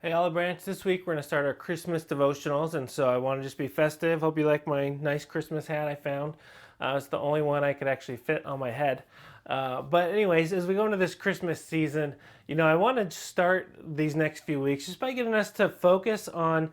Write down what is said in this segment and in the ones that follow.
Hey, Olive Branch. This week we're going to start our Christmas devotionals, and so I want to just be festive. Hope you like my nice Christmas hat I found. It's the only one I could actually fit on my head. But anyways, as we go into this Christmas season, I want to start these next few weeks just by getting us to focus on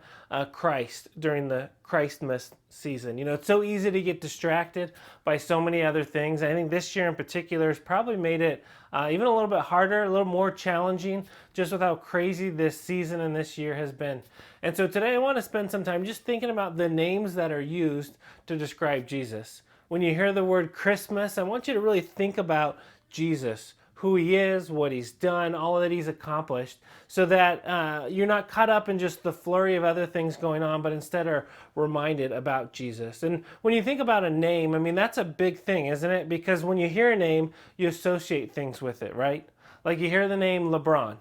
Christ during the Christmas season. It's so easy to get distracted by so many other things. I think this year in particular has probably made it even a little bit harder, a little more challenging, just with how crazy this season and this year has been. And so today I want to spend some time just thinking about the names that are used to describe Jesus. When you hear the word Christmas, I want you to really think about Jesus, who he is, what he's done, all that he's accomplished, so that you're not caught up in just the flurry of other things going on, but instead are reminded about Jesus. And when you think about a name, I mean, that's a big thing, isn't it? Because when you hear a name, you associate things with it, right? Like you hear the name LeBron,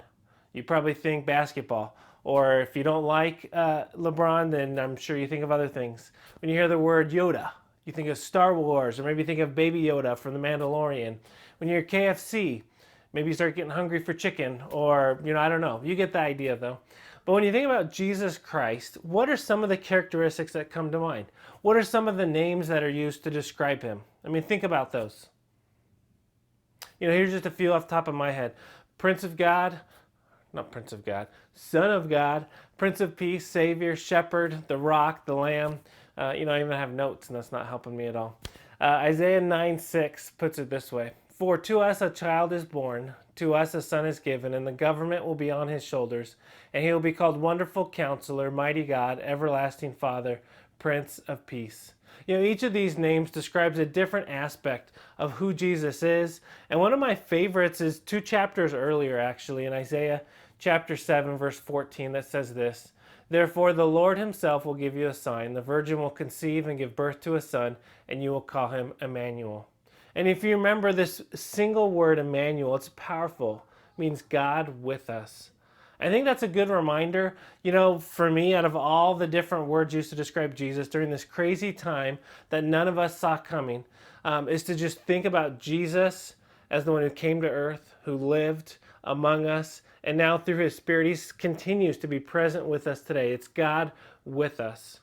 you probably think basketball. Or if you don't like LeBron, then I'm sure you think of other things. When you hear the word Yoda, you think of Star Wars, or maybe think of Baby Yoda from The Mandalorian. When you hear KFC, maybe you start getting hungry for chicken, or, I don't know. You get the idea, though. But when you think about Jesus Christ, what are some of the characteristics that come to mind? What are some of the names that are used to describe him? I mean, think about those. Here's just a few off the top of my head. Prince of God, not Prince of God, Son of God, Prince of Peace, Savior, Shepherd, the Rock, the Lamb. I even have notes, and that's not helping me at all. Isaiah 9:6 puts it this way: For to us a child is born, to us a son is given, and the government will be on his shoulders, and he will be called Wonderful Counselor, Mighty God, Everlasting Father, Prince of Peace. Each of these names describes a different aspect of who Jesus is. And one of my favorites is 2 chapters earlier, actually, in Isaiah chapter 7, verse 14, that says this: Therefore the Lord himself will give you a sign. The virgin will conceive and give birth to a son, and you will call him Emmanuel. And if you remember this single word, Emmanuel, it's powerful. It means God with us. I think that's a good reminder, for me, out of all the different words used to describe Jesus during this crazy time that none of us saw coming, is to just think about Jesus as the one who came to earth, who lived among us, and now through his Spirit, he continues to be present with us today. It's God with us.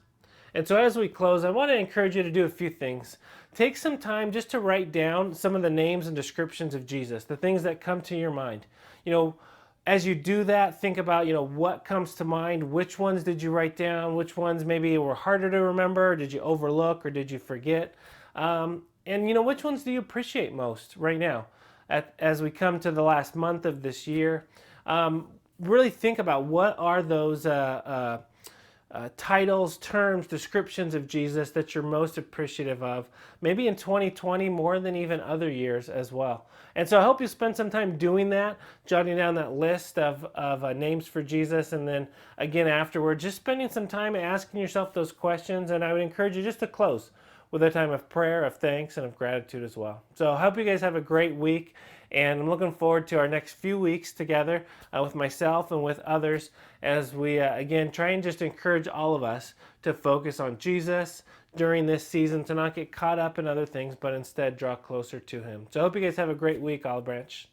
And so as we close, I want to encourage you to do a few things. Take some time just to write down some of the names and descriptions of Jesus, the things that come to your mind. As you do that, think about, what comes to mind, which ones did you write down, which ones maybe were harder to remember, did you overlook, or did you forget? And, which ones do you appreciate most right now as we come to the last month of this year? Really think about what are those titles, terms, descriptions of Jesus that you're most appreciative of, maybe in 2020 more than even other years as well. And so I hope you spend some time doing that, jotting down that list of names for Jesus, and then again afterward, just spending some time asking yourself those questions. And I would encourage you just to close with a time of prayer, of thanks, and of gratitude as well. So I hope you guys have a great week, and I'm looking forward to our next few weeks together with myself and with others as we, again, try and just encourage all of us to focus on Jesus during this season, to not get caught up in other things, but instead draw closer to him. So I hope you guys have a great week, Olive Branch.